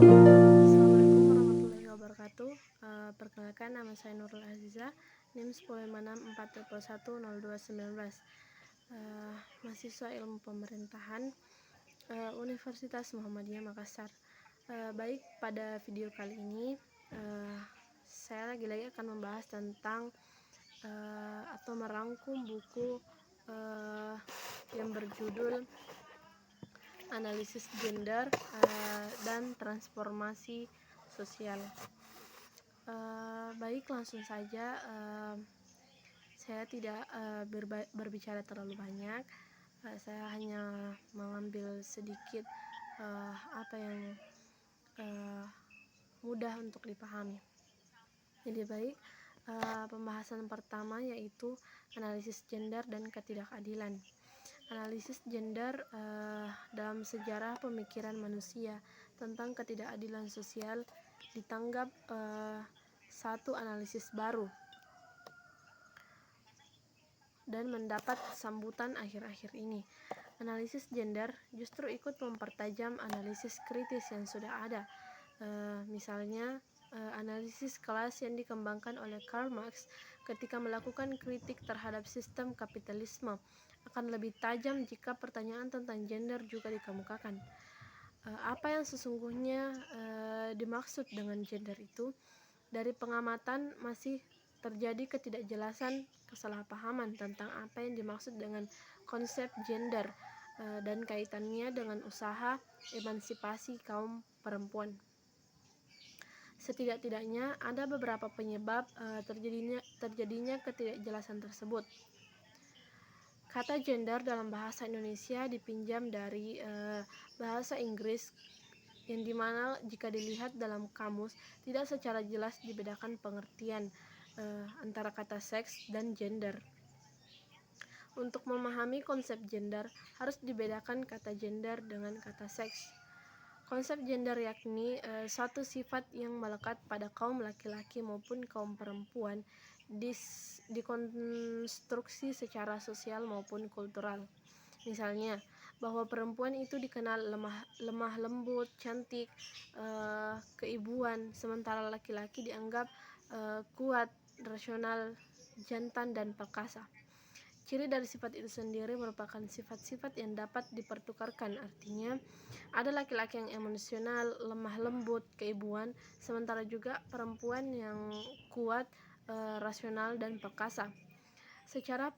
Assalamualaikum warahmatullahi wabarakatuh. Perkenalkan, nama saya Nurul Aziza, NIM 105641010219. Mahasiswa Ilmu Pemerintahan Universitas Muhammadiyah Makassar. Baik, pada video kali ini saya lagi-lagi akan membahas tentang atau merangkum buku yang berjudul Analisis Gender dan Transformasi Sosial. Baik, langsung saja. Saya tidak berbicara terlalu banyak. Saya hanya mengambil sedikit apa yang mudah untuk dipahami. Jadi baik, pembahasan pertama yaitu analisis gender dan ketidakadilan. Analisis gender dalam sejarah pemikiran manusia tentang ketidakadilan sosial ditanggap satu analisis baru dan mendapat sambutan akhir-akhir ini. Analisis gender justru ikut mempertajam analisis kritis yang sudah ada. Misalnya analisis kelas yang dikembangkan oleh Karl Marx ketika melakukan kritik terhadap sistem kapitalisme akan lebih tajam jika pertanyaan tentang gender juga dikemukakan. Apa yang sesungguhnya dimaksud dengan gender itu? Dari pengamatan masih terjadi ketidakjelasan, kesalahpahaman tentang apa yang dimaksud dengan konsep gender dan kaitannya dengan usaha emansipasi kaum perempuan. Setidak-tidaknya ada beberapa penyebab terjadinya ketidakjelasan tersebut. Kata gender dalam bahasa Indonesia dipinjam dari bahasa Inggris, yang dimana jika dilihat dalam kamus tidak secara jelas dibedakan pengertian antara kata seks dan gender. Untuk memahami konsep gender harus dibedakan kata gender dengan kata seks. Konsep gender yakni suatu sifat yang melekat pada kaum laki-laki maupun kaum perempuan, dikonstruksi secara sosial maupun kultural. Misalnya, bahwa perempuan itu dikenal lemah lembut, cantik, keibuan, sementara laki-laki dianggap kuat, rasional, jantan, dan perkasa. Ciri dari sifat itu sendiri merupakan sifat-sifat yang dapat dipertukarkan. Artinya, ada laki-laki yang emosional, lemah lembut, keibuan, sementara juga perempuan yang kuat, rasional, dan perkasa. Sejarah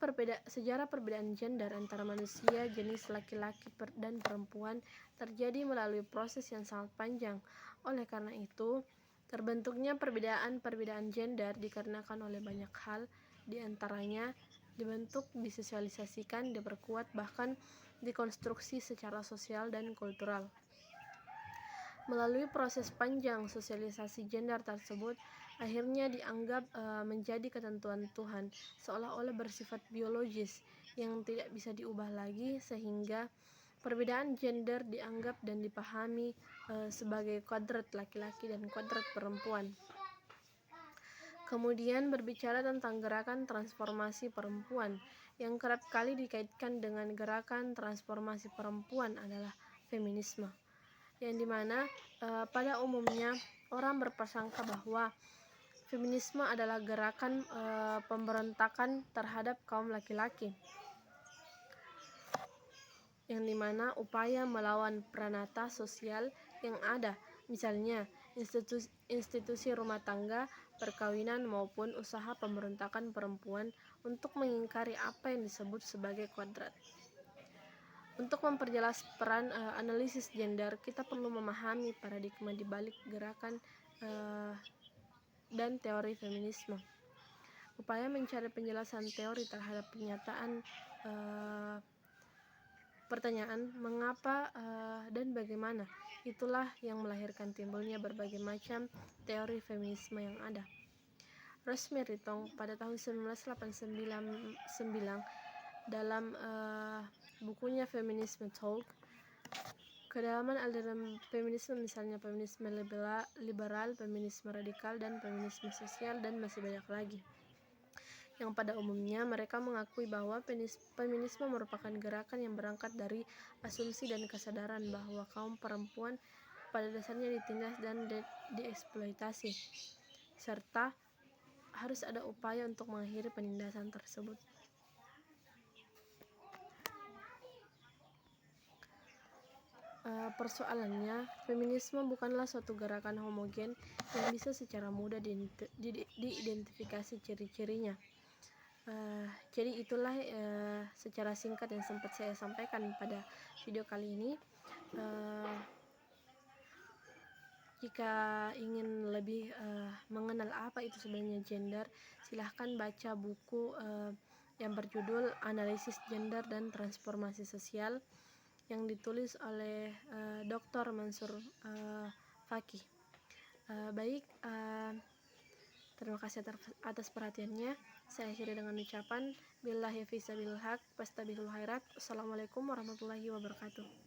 perbedaan gender antara manusia jenis laki-laki dan perempuan terjadi melalui proses yang sangat panjang. Oleh karena itu, terbentuknya perbedaan gender dikarenakan oleh banyak hal, di antaranya dibentuk, disosialisasikan, diperkuat, bahkan dikonstruksi secara sosial dan kultural. Melalui proses panjang sosialisasi gender tersebut, akhirnya dianggap menjadi ketentuan Tuhan, seolah-olah bersifat biologis yang tidak bisa diubah lagi, sehingga perbedaan gender dianggap dan dipahami sebagai kodrat laki-laki dan kodrat perempuan. Kemudian berbicara tentang gerakan transformasi perempuan, yang kerap kali dikaitkan dengan gerakan transformasi perempuan adalah feminisme, yang dimana pada umumnya orang berprasangka bahwa feminisme adalah gerakan pemberontakan terhadap kaum laki-laki, yang dimana upaya melawan pranata sosial yang ada, misalnya institusi rumah tangga, perkawinan, maupun usaha pemberontakan perempuan untuk mengingkari apa yang disebut sebagai kodrat. Untuk memperjelas peran analisis gender, kita perlu memahami paradigma di balik gerakan dan teori feminisme. Upaya mencari penjelasan teori terhadap pertanyaan mengapa dan bagaimana, itulah yang melahirkan timbulnya berbagai macam teori feminisme yang ada. Rosemary Tong pada tahun 1989 dalam bukunya Feminism Talk, kedalaman aliran feminisme misalnya feminisme liberal, feminisme radikal, dan feminisme sosial, dan masih banyak lagi, yang pada umumnya mereka mengakui bahwa feminisme merupakan gerakan yang berangkat dari asumsi dan kesadaran bahwa kaum perempuan pada dasarnya ditindas dan dieksploitasi, serta harus ada upaya untuk mengakhiri penindasan tersebut. Persoalannya, feminisme bukanlah suatu gerakan homogen yang bisa secara mudah diidentifikasi ciri-cirinya. Jadi itulah secara singkat yang sempat saya sampaikan pada video kali ini. Jika ingin lebih mengenal apa itu sebenarnya gender, silahkan baca buku yang berjudul Analisis Gender dan Transformasi Sosial yang ditulis oleh Dr. Mansur Faki. Baik, terima kasih atas perhatiannya. Saya akhiri dengan ucapan billahi fi sabilil haq fastabihul khairat. Assalamualaikum warahmatullahi wabarakatuh.